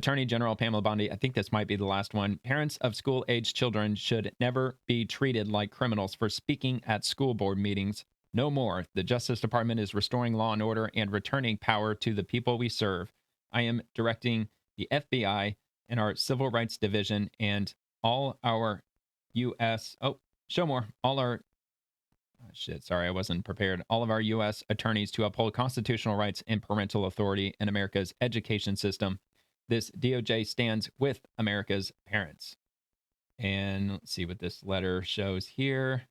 Attorney General Pamela Bondi, I think this might be the last one. Parents of school-aged children should never be treated like criminals for speaking at school board meetings. No more. The Justice Department is restoring law and order and returning power to the people we serve. I am directing the FBI and our Civil Rights Division and all our U.S. Oh, show more. All our shit, sorry, I wasn't prepared. All of our U.S. attorneys to uphold constitutional rights and parental authority in America's education system. This DOJ stands with America's parents. And let's see what this letter shows here.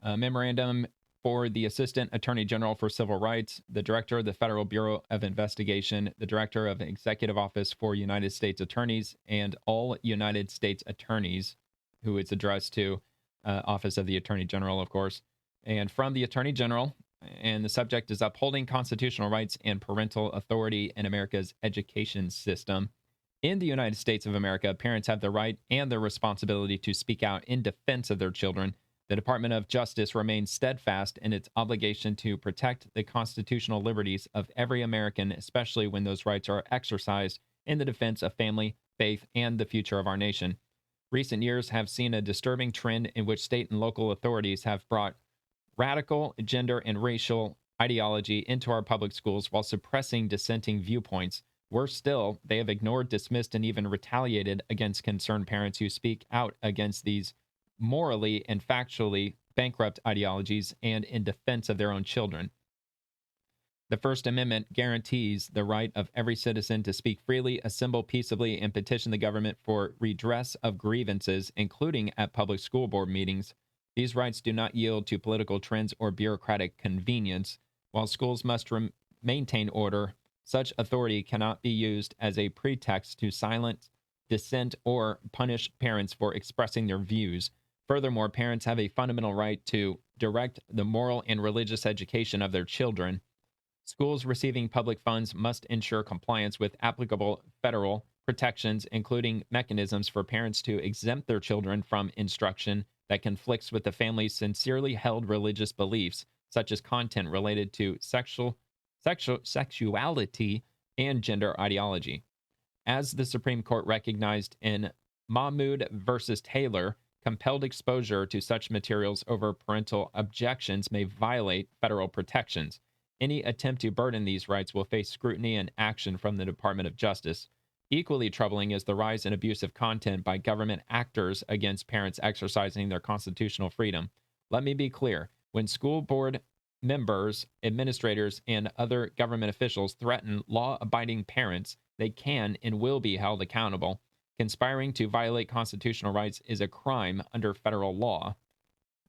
A memorandum for the Assistant Attorney General for Civil Rights, the Director of the Federal Bureau of Investigation, the Director of Executive Office for United States Attorneys, and all United States attorneys, who it's addressed to, Office of the Attorney General, of course. And from the Attorney General, and the subject is upholding constitutional rights and parental authority in America's education system. In the United States of America, parents have the right and the responsibility to speak out in defense of their children. The Department of Justice remains steadfast in its obligation to protect the constitutional liberties of every American, especially when those rights are exercised in the defense of family, faith, and the future of our nation. Recent years have seen a disturbing trend in which state and local authorities have brought radical gender and racial ideology into our public schools while suppressing dissenting viewpoints. Worse still, they have ignored, dismissed, and even retaliated against concerned parents who speak out against these morally and factually bankrupt ideologies and in defense of their own children. The First Amendment guarantees the right of every citizen to speak freely, assemble peaceably, and petition the government for redress of grievances, including at public school board meetings. These rights do not yield to political trends or bureaucratic convenience. While schools must maintain order, such authority cannot be used as a pretext to silence dissent or punish parents for expressing their views. Furthermore, parents have a fundamental right to direct the moral and religious education of their children. Schools receiving public funds must ensure compliance with applicable federal protections, including mechanisms for parents to exempt their children from instruction that conflicts with the family's sincerely held religious beliefs, such as content related to sexuality and gender ideology. As the Supreme Court recognized in Mahmoud versus Taylor, compelled exposure to such materials over parental objections may violate federal protections. Any attempt to burden these rights will face scrutiny and action from the Department of Justice. Equally troubling is the rise in abusive content by government actors against parents exercising their constitutional freedom. Let me be clear. When school board members, administrators, and other government officials threaten law-abiding parents, they can and will be held accountable. Conspiring to violate constitutional rights is a crime under federal law.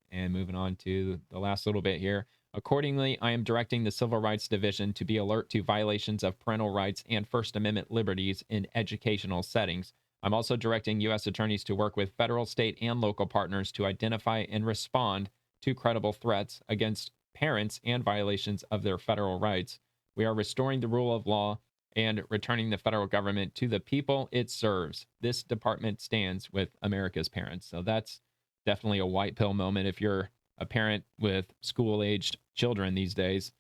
And moving on to the last little bit here. Accordingly, I am directing the Civil Rights Division to be alert to violations of parental rights and First Amendment liberties in educational settings. I'm also directing U.S. attorneys to work with federal, state, and local partners to identify and respond to credible threats against parents and violations of their federal rights. We are restoring the rule of law and returning the federal government to the people it serves. This department stands with America's parents. So that's definitely a white pill moment if you're a parent with school-aged children these days.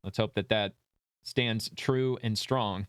Let's hope that that stands true and strong.